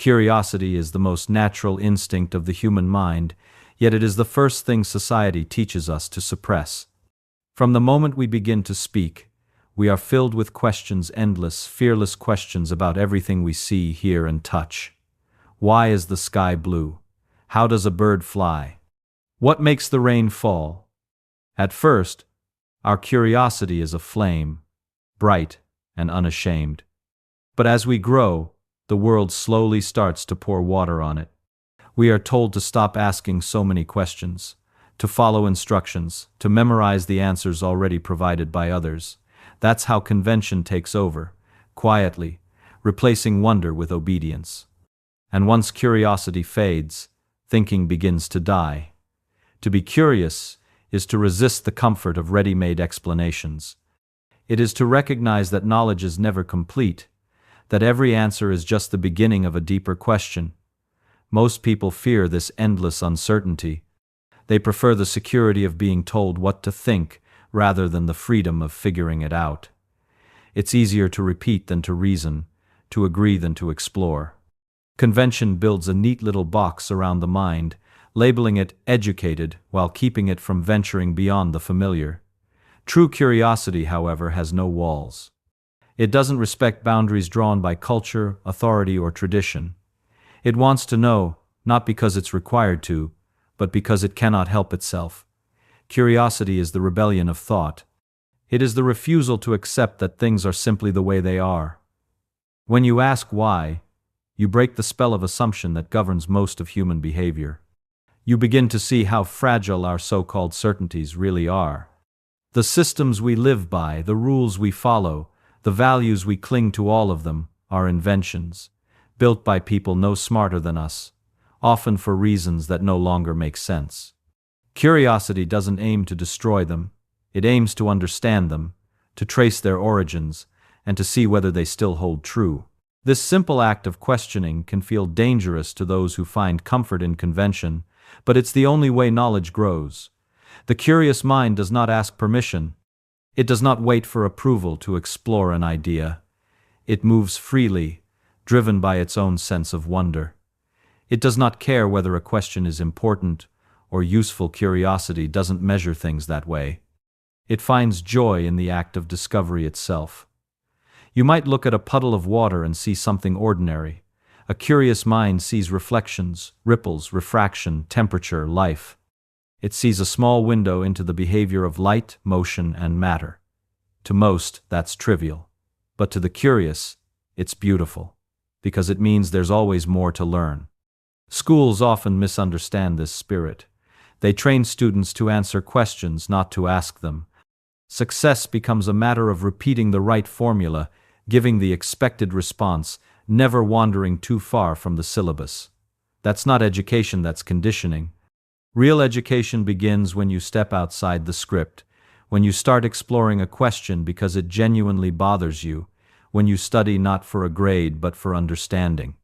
Curiosity is the most natural instinct of the human mind, yet it is the first thing society teaches us to suppress. From the moment we begin to speak, we are filled with questions, endless, fearless questions about everything we see, hear, and touch. Why is the sky blue? How does a bird fly? What makes the rain fall? At first, our curiosity is a flame, bright and unashamed. But as we grow, the world slowly starts to pour water on it. We are told to stop asking so many questions, to follow instructions, to memorize the answers already provided by others. That's how convention takes over, quietly, replacing wonder with obedience. And once curiosity fades, thinking begins to die. To be curious is to resist the comfort of ready-made explanations. It is to recognize that knowledge is never complete, that every answer is just the beginning of a deeper question. Most people fear this endless uncertainty. They prefer the security of being told what to think rather than the freedom of figuring it out. It's easier to repeat than to reason, to agree than to explore. Convention builds a neat little box around the mind, labeling it educated while keeping it from venturing beyond the familiar. True curiosity, however, has no walls. It doesn't respect boundaries drawn by culture, authority, or tradition. It wants to know, not because it's required to, but because it cannot help itself. Curiosity is the rebellion of thought. It is the refusal to accept that things are simply the way they are. When you ask why, you break the spell of assumption that governs most of human behavior. You begin to see how fragile our so-called certainties really are. The systems we live by, the rules we follow, the values we cling to, all of them are inventions, built by people no smarter than us, often for reasons that no longer make sense. Curiosity doesn't aim to destroy them, it aims to understand them, to trace their origins, and to see whether they still hold true. This simple act of questioning can feel dangerous to those who find comfort in convention, but it's the only way knowledge grows. The curious mind does not ask permission. It does not wait for approval to explore an idea. It moves freely, driven by its own sense of wonder. It does not care whether a question is important or useful. Curiosity doesn't measure things that way. It finds joy in the act of discovery itself. You might look at a puddle of water and see something ordinary. A curious mind sees reflections, ripples, refraction, temperature, life. It sees a small window into the behavior of light, motion, and matter. To most, that's trivial. But to the curious, it's beautiful, because it means there's always more to learn. Schools often misunderstand this spirit. They train students to answer questions, not to ask them. Success becomes a matter of repeating the right formula, giving the expected response, never wandering too far from the syllabus. That's not education, that's conditioning. Real education begins when you step outside the script, when you start exploring a question because it genuinely bothers you, when you study not for a grade but for understanding.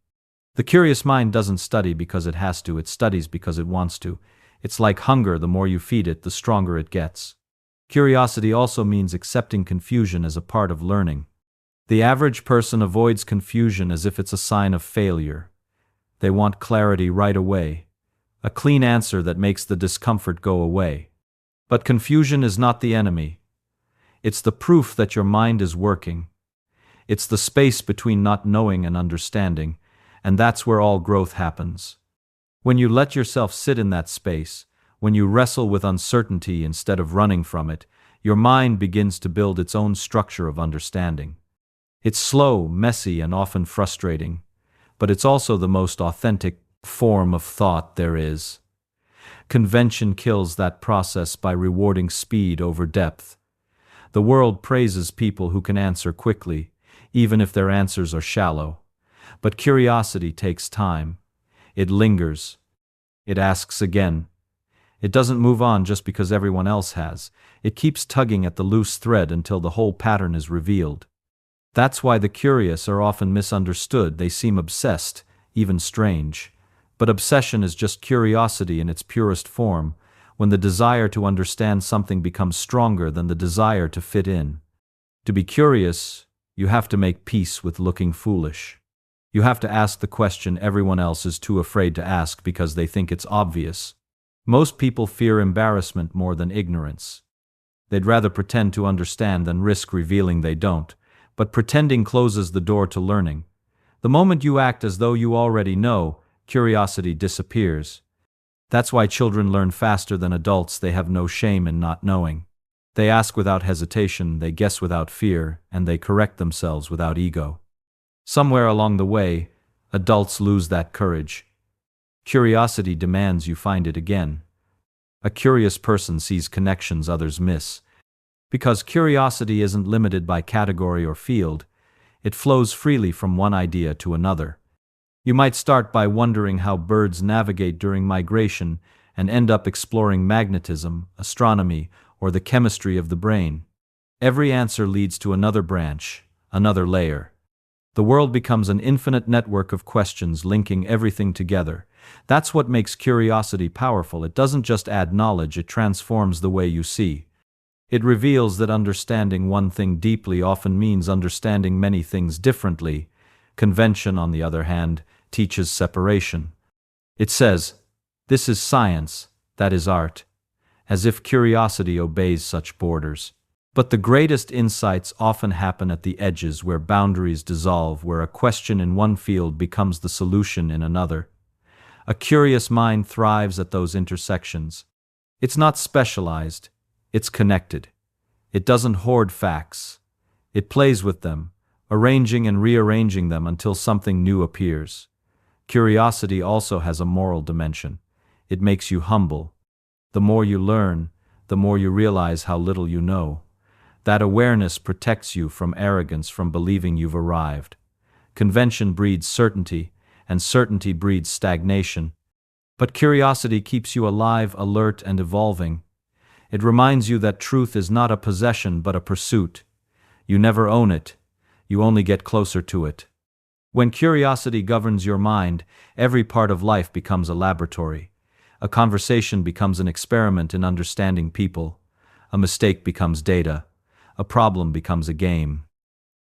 The curious mind doesn't study because it has to, it studies because it wants to. It's like hunger, the more you feed it, the stronger it gets. Curiosity also means accepting confusion as a part of learning. The average person avoids confusion as if it's a sign of failure. They want clarity right away, a clean answer that makes the discomfort go away. But confusion is not the enemy. It's the proof that your mind is working. It's the space between not knowing and understanding, and that's where all growth happens. When you let yourself sit in that space, when you wrestle with uncertainty instead of running from it, your mind begins to build its own structure of understanding. It's slow, messy, and often frustrating, but it's also the most authentic form of thought there is. Convention kills that process by rewarding speed over depth. The world praises people who can answer quickly, even if their answers are shallow. But curiosity takes time. It lingers. It asks again. It doesn't move on just because everyone else has. It keeps tugging at the loose thread until the whole pattern is revealed. That's why the curious are often misunderstood. They seem obsessed, even strange. But obsession is just curiosity in its purest form, when the desire to understand something becomes stronger than the desire to fit in. To be curious, you have to make peace with looking foolish. You have to ask the question everyone else is too afraid to ask because they think it's obvious. Most people fear embarrassment more than ignorance. They'd rather pretend to understand than risk revealing they don't, but pretending closes the door to learning. The moment you act as though you already know, curiosity disappears. That's why children learn faster than adults. They have no shame in not knowing. They ask without hesitation, they guess without fear, and they correct themselves without ego. Somewhere along the way, adults lose that courage. Curiosity demands you find it again. A curious person sees connections others miss. Because curiosity isn't limited by category or field, it flows freely from one idea to another. You might start by wondering how birds navigate during migration and end up exploring magnetism, astronomy, or the chemistry of the brain. Every answer leads to another branch, another layer. The world becomes an infinite network of questions linking everything together. That's what makes curiosity powerful. It doesn't just add knowledge, it transforms the way you see. It reveals that understanding one thing deeply often means understanding many things differently. Convention, on the other hand, teaches separation. It says, "This is science, that is art," as if curiosity obeys such borders. But the greatest insights often happen at the edges, where boundaries dissolve, where a question in one field becomes the solution in another. A curious mind thrives at those intersections. It's not specialized, it's connected. It doesn't hoard facts. It plays with them, arranging and rearranging them until something new appears. Curiosity also has a moral dimension. It makes you humble. The more you learn, the more you realize how little you know. That awareness protects you from arrogance, from believing you've arrived. Convention breeds certainty, and certainty breeds stagnation. But curiosity keeps you alive, alert, and evolving. It reminds you that truth is not a possession but a pursuit. You never own it, you only get closer to it. When curiosity governs your mind, every part of life becomes a laboratory. A conversation becomes an experiment in understanding people. A mistake becomes data. A problem becomes a game.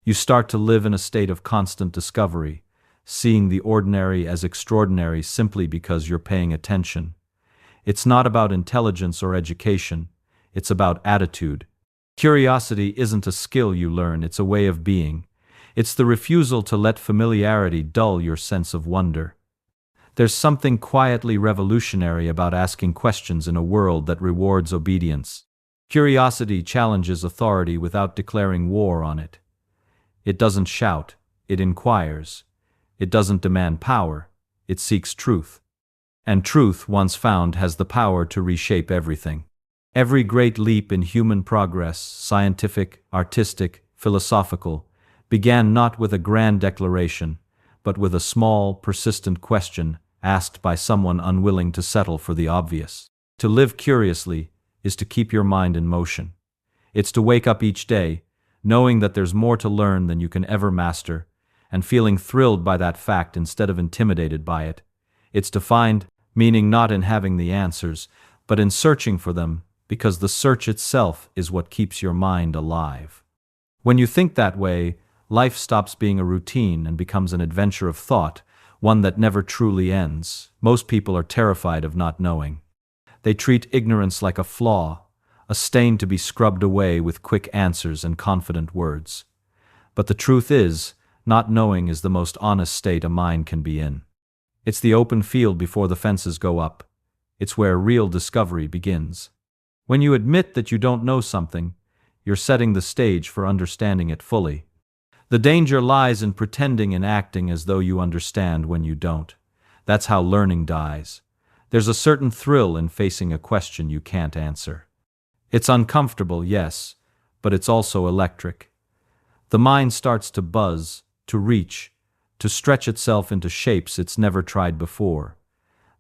You start to live in a state of constant discovery, seeing the ordinary as extraordinary simply because you're paying attention. It's not about intelligence or education, it's about attitude. Curiosity isn't a skill you learn, it's a way of being. It's the refusal to let familiarity dull your sense of wonder. There's something quietly revolutionary about asking questions in a world that rewards obedience. Curiosity challenges authority without declaring war on it. It doesn't shout, it inquires. It doesn't demand power, it seeks truth. And truth, once found, has the power to reshape everything. Every great leap in human progress, scientific, artistic, philosophical, began not with a grand declaration, but with a small, persistent question asked by someone unwilling to settle for the obvious. To live curiously is to keep your mind in motion. It's to wake up each day, knowing that there's more to learn than you can ever master, and feeling thrilled by that fact instead of intimidated by it. It's to find meaning not in having the answers, but in searching for them, because the search itself is what keeps your mind alive. When you think that way, life stops being a routine and becomes an adventure of thought, one that never truly ends. Most people are terrified of not knowing. They treat ignorance like a flaw, a stain to be scrubbed away with quick answers and confident words. But the truth is, not knowing is the most honest state a mind can be in. It's the open field before the fences go up. It's where real discovery begins. When you admit that you don't know something, you're setting the stage for understanding it fully. The danger lies in pretending and acting as though you understand when you don't. That's how learning dies. There's a certain thrill in facing a question you can't answer. It's uncomfortable, yes, but it's also electric. The mind starts to buzz, to reach, to stretch itself into shapes it's never tried before.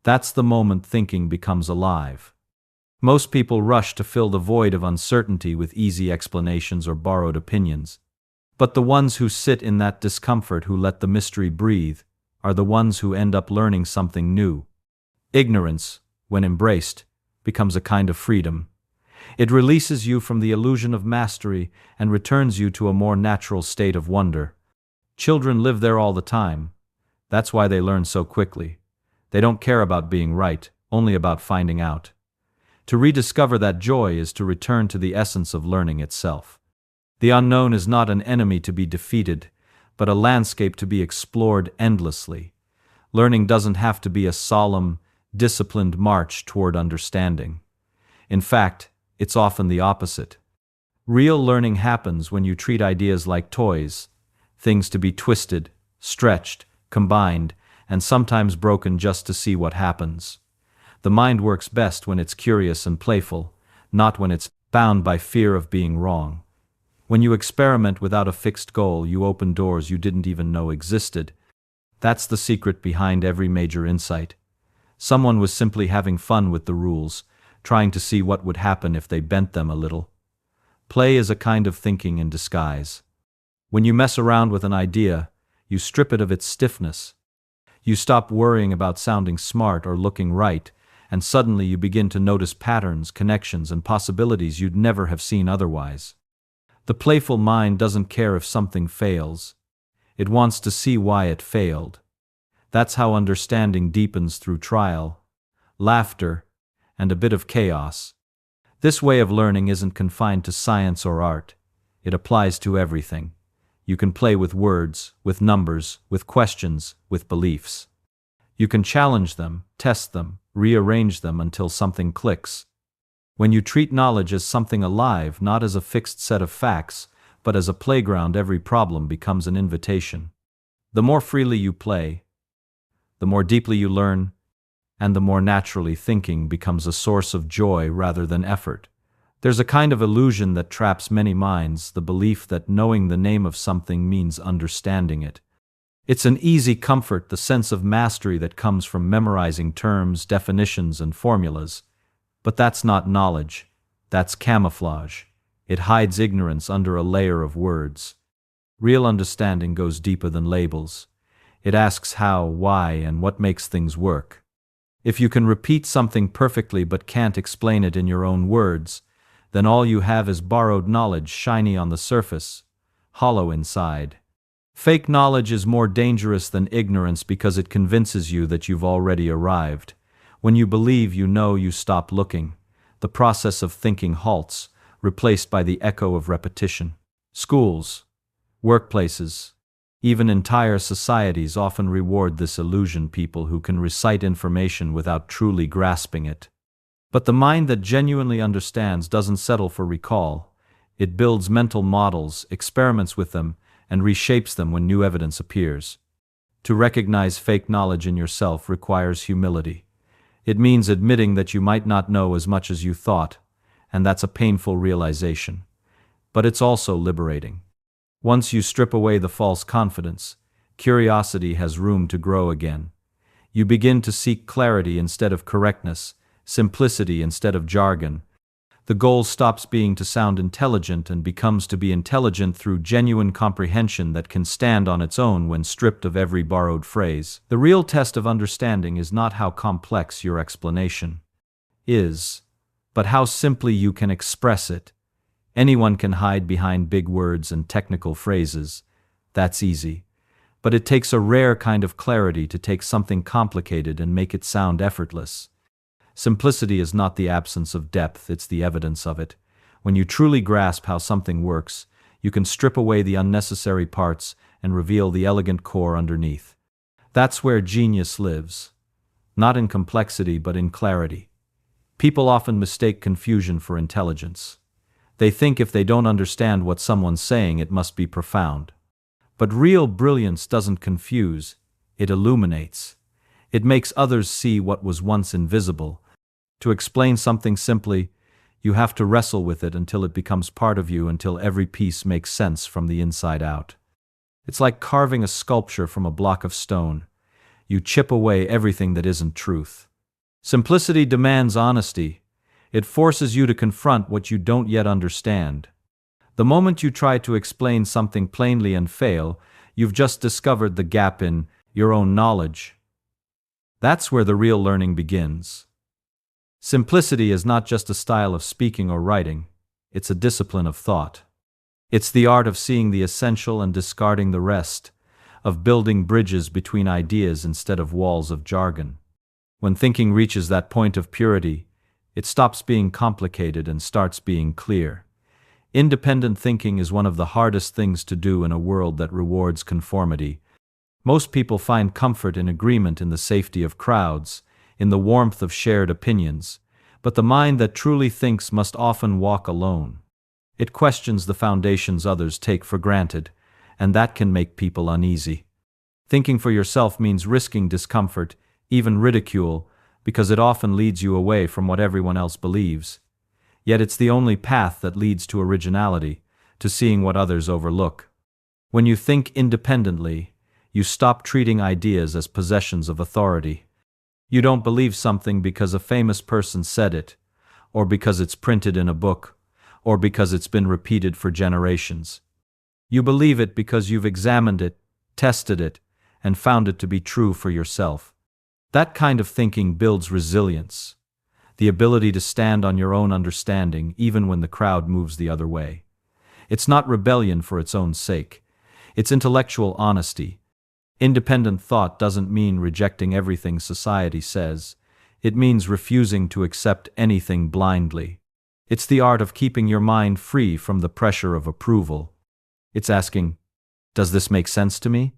That's the moment thinking becomes alive. Most people rush to fill the void of uncertainty with easy explanations or borrowed opinions. But the ones who sit in that discomfort, who let the mystery breathe, are the ones who end up learning something new. Ignorance, when embraced, becomes a kind of freedom. It releases you from the illusion of mastery and returns you to a more natural state of wonder. Children live there all the time. That's why they learn so quickly. They don't care about being right, only about finding out. To rediscover that joy is to return to the essence of learning itself. The unknown is not an enemy to be defeated, but a landscape to be explored endlessly. Learning doesn't have to be a solemn, disciplined march toward understanding. In fact, it's often the opposite. Real learning happens when you treat ideas like toys, things to be twisted, stretched, combined, and sometimes broken just to see what happens. The mind works best when it's curious and playful, not when it's bound by fear of being wrong. When you experiment without a fixed goal, you open doors you didn't even know existed. That's the secret behind every major insight. Someone was simply having fun with the rules, trying to see what would happen if they bent them a little. Play is a kind of thinking in disguise. When you mess around with an idea, you strip it of its stiffness. You stop worrying about sounding smart or looking right, and suddenly you begin to notice patterns, connections, and possibilities you'd never have seen otherwise. The playful mind doesn't care if something fails. It wants to see why it failed. That's how understanding deepens through trial, laughter, and a bit of chaos. This way of learning isn't confined to science or art. It applies to everything. You can play with words, with numbers, with questions, with beliefs. You can challenge them, test them, rearrange them until something clicks. When you treat knowledge as something alive, not as a fixed set of facts, but as a playground, every problem becomes an invitation. The more freely you play, the more deeply you learn, and the more naturally thinking becomes a source of joy rather than effort. There's a kind of illusion that traps many minds, the belief that knowing the name of something means understanding it. It's an easy comfort, the sense of mastery that comes from memorizing terms, definitions, and formulas. But that's not knowledge. That's camouflage. It hides ignorance under a layer of words. Real understanding goes deeper than labels. It asks how, why, and what makes things work. If you can repeat something perfectly but can't explain it in your own words, then all you have is borrowed knowledge, shiny on the surface, hollow inside. Fake knowledge is more dangerous than ignorance because it convinces you that you've already arrived. When you believe you know, you stop looking. The process of thinking halts, replaced by the echo of repetition. Schools, workplaces, even entire societies often reward this illusion, people who can recite information without truly grasping it. But the mind that genuinely understands doesn't settle for recall. It builds mental models, experiments with them, and reshapes them when new evidence appears. To recognize fake knowledge in yourself requires humility. It means admitting that you might not know as much as you thought, and that's a painful realization. But it's also liberating. Once you strip away the false confidence, curiosity has room to grow again. You begin to seek clarity instead of correctness, simplicity instead of jargon. The goal stops being to sound intelligent and becomes to be intelligent through genuine comprehension that can stand on its own when stripped of every borrowed phrase. The real test of understanding is not how complex your explanation is, but how simply you can express it. Anyone can hide behind big words and technical phrases. That's easy. But it takes a rare kind of clarity to take something complicated and make it sound effortless. Simplicity is not the absence of depth, it's the evidence of it. When you truly grasp how something works, you can strip away the unnecessary parts and reveal the elegant core underneath. That's where genius lives. Not in complexity, but in clarity. People often mistake confusion for intelligence. They think if they don't understand what someone's saying, it must be profound. But real brilliance doesn't confuse, it illuminates. It makes others see what was once invisible. To explain something simply, you have to wrestle with it until it becomes part of you, until every piece makes sense from the inside out. It's like carving a sculpture from a block of stone. You chip away everything that isn't truth. Simplicity demands honesty. It forces you to confront what you don't yet understand. The moment you try to explain something plainly and fail, you've just discovered the gap in your own knowledge. That's where the real learning begins. Simplicity is not just a style of speaking or writing, it's a discipline of thought. It's the art of seeing the essential and discarding the rest, of building bridges between ideas instead of walls of jargon. When thinking reaches that point of purity, it stops being complicated and starts being clear. Independent thinking is one of the hardest things to do in a world that rewards conformity. Most people find comfort in agreement in the safety of crowds, in the warmth of shared opinions, but the mind that truly thinks must often walk alone. It questions the foundations others take for granted, and that can make people uneasy. Thinking for yourself means risking discomfort, even ridicule, because it often leads you away from what everyone else believes. Yet it's the only path that leads to originality, to seeing what others overlook. When you think independently, you stop treating ideas as possessions of authority. You don't believe something because a famous person said it, or because it's printed in a book, or because it's been repeated for generations. You believe it because you've examined it, tested it, and found it to be true for yourself. That kind of thinking builds resilience, the ability to stand on your own understanding even when the crowd moves the other way. It's not rebellion for its own sake. It's intellectual honesty. Independent thought doesn't mean rejecting everything society says. It means refusing to accept anything blindly. It's the art of keeping your mind free from the pressure of approval. It's asking, does this make sense to me?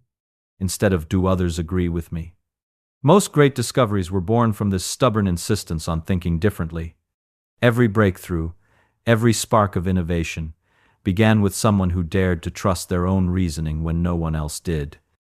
Instead of, do others agree with me? Most great discoveries were born from this stubborn insistence on thinking differently. Every breakthrough, every spark of innovation, began with someone who dared to trust their own reasoning when no one else did.